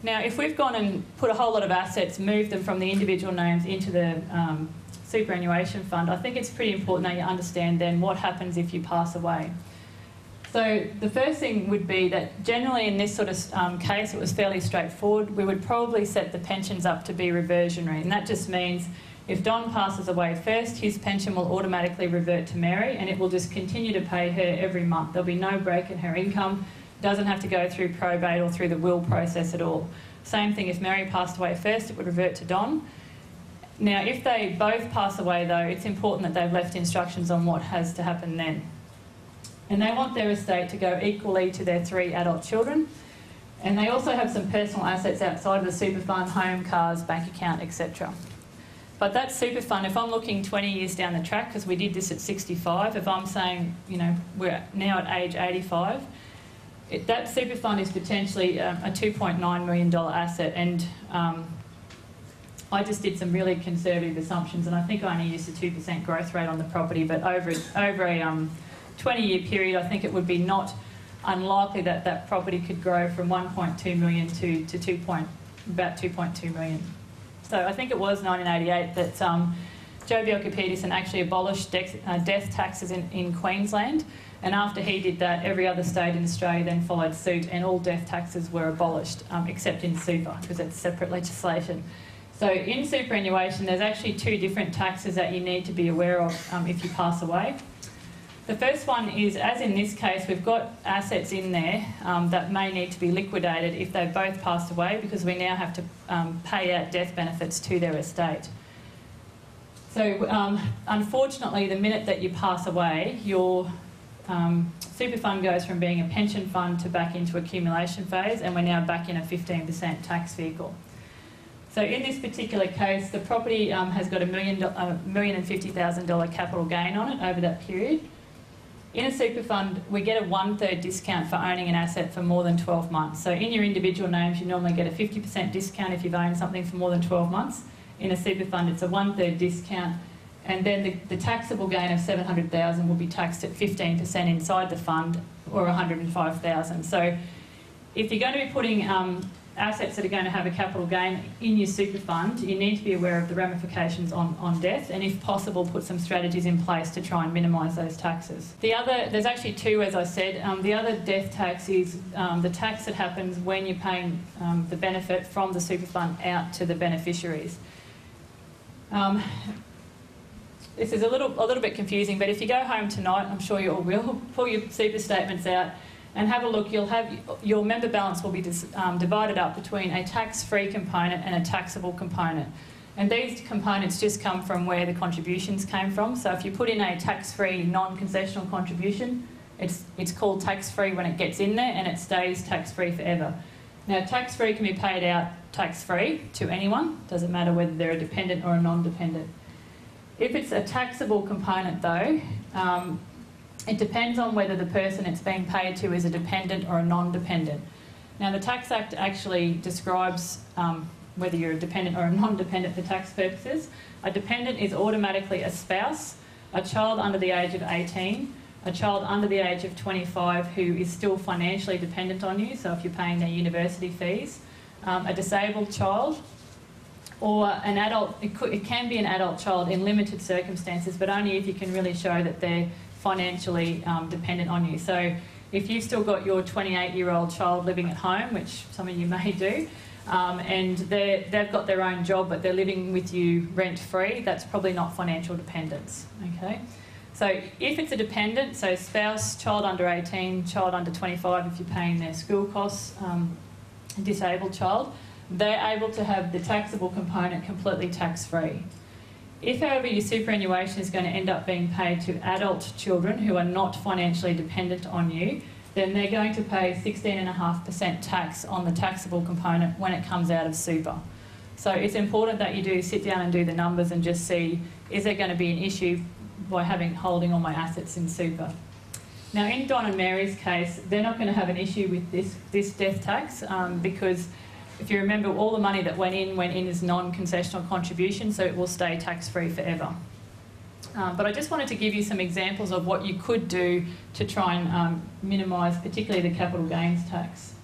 Now, if we've gone and put a whole lot of assets, moved them from the individual names into the superannuation fund, I think it's pretty important that you understand then what happens if you pass away. So the first thing would be that generally in this sort of case it was fairly straightforward. We would probably set the pensions up to be reversionary, and that just means if Don passes away first, his pension will automatically revert to Mary and it will just continue to pay her every month. There'll be no break in her income, doesn't have to go through probate or through the will process at all. Same thing, if Mary passed away first, it would revert to Don. Now, if they both pass away though, it's important that they've left instructions on what has to happen then. And they want their estate to go equally to their 3 adult children. And they also have some personal assets outside of the super fund, home, cars, bank account, etc. But that super fund, if I'm looking 20 years down the track, because we did this at 65, if I'm saying, you know, we're now at age 85, that super fund is potentially a $2.9 million asset. And I just did some really conservative assumptions, and I think I only used a 2% growth rate on the property, but over a 20-year period, I think it would be not unlikely that that property could grow from 1.2 million to about 2.2 million. So I think it was 1988 that Joe Bjelke-Petersen actually abolished death taxes in Queensland, and after he did that, every other state in Australia then followed suit, and all death taxes were abolished, except in super, because it's separate legislation. So in superannuation, there's actually 2 different taxes that you need to be aware of if you pass away. The first one is, as in this case, we've got assets in there that may need to be liquidated if they both passed away, because we now have to pay out death benefits to their estate. So unfortunately, the minute that you pass away, your super fund goes from being a pension fund to back into accumulation phase, and we're now back in a 15% tax vehicle. So in this particular case, the property has got $1,050,000 capital gain on it over that period. In a super fund, we get a 1/3 discount for owning an asset for more than 12 months. So in your individual names, you normally get a 50% discount if you've owned something for more than 12 months. In a super fund, it's a 1/3 discount. And then the taxable gain of $700,000 will be taxed at 15% inside the fund, or $105,000. So if you're going to be putting assets that are going to have a capital gain in your super fund, you need to be aware of the ramifications on death, and if possible, put some strategies in place to try and minimise those taxes. There's actually 2, as I said. The other death tax is the tax that happens when you're paying the benefit from the super fund out to the beneficiaries. This is a little bit confusing, but if you go home tonight, I'm sure you all will, pull your super statements out and have a look. You'll have your member balance will be divided up between a tax-free component and a taxable component. And these components just come from where the contributions came from. So if you put in a tax-free non-concessional contribution, it's called tax-free when it gets in there, and it stays tax-free forever. Now, tax-free can be paid out tax-free to anyone. Doesn't matter whether they're a dependent or a non-dependent. If it's a taxable component though, it depends on whether the person it's being paid to is a dependent or a non-dependent. Now, the Tax Act actually describes whether you're a dependent or a non-dependent for tax purposes. A dependent is automatically a spouse, a child under the age of 18, a child under the age of 25 who is still financially dependent on you, so if you're paying their university fees, a disabled child, or an adult. It can be an adult child in limited circumstances, but only if you can really show that they're financially dependent on you. So if you've still got your 28-year-old child living at home, which some of you may do, and they've got their own job but they're living with you rent-free, that's probably not financial dependence, okay? So if it's a dependent, so spouse, child under 18, child under 25 if you're paying their school costs, disabled child, they're able to have the taxable component completely tax-free. If, however, your superannuation is going to end up being paid to adult children who are not financially dependent on you, then they're going to pay 16.5% tax on the taxable component when it comes out of super. So it's important that you do sit down and do the numbers and just see, is there going to be an issue by holding all my assets in super? Now, in Don and Mary's case, they're not going to have an issue with this death tax because if you remember, all the money that went in as non-concessional contribution, so it will stay tax-free forever. But I just wanted to give you some examples of what you could do to try and minimise particularly the capital gains tax.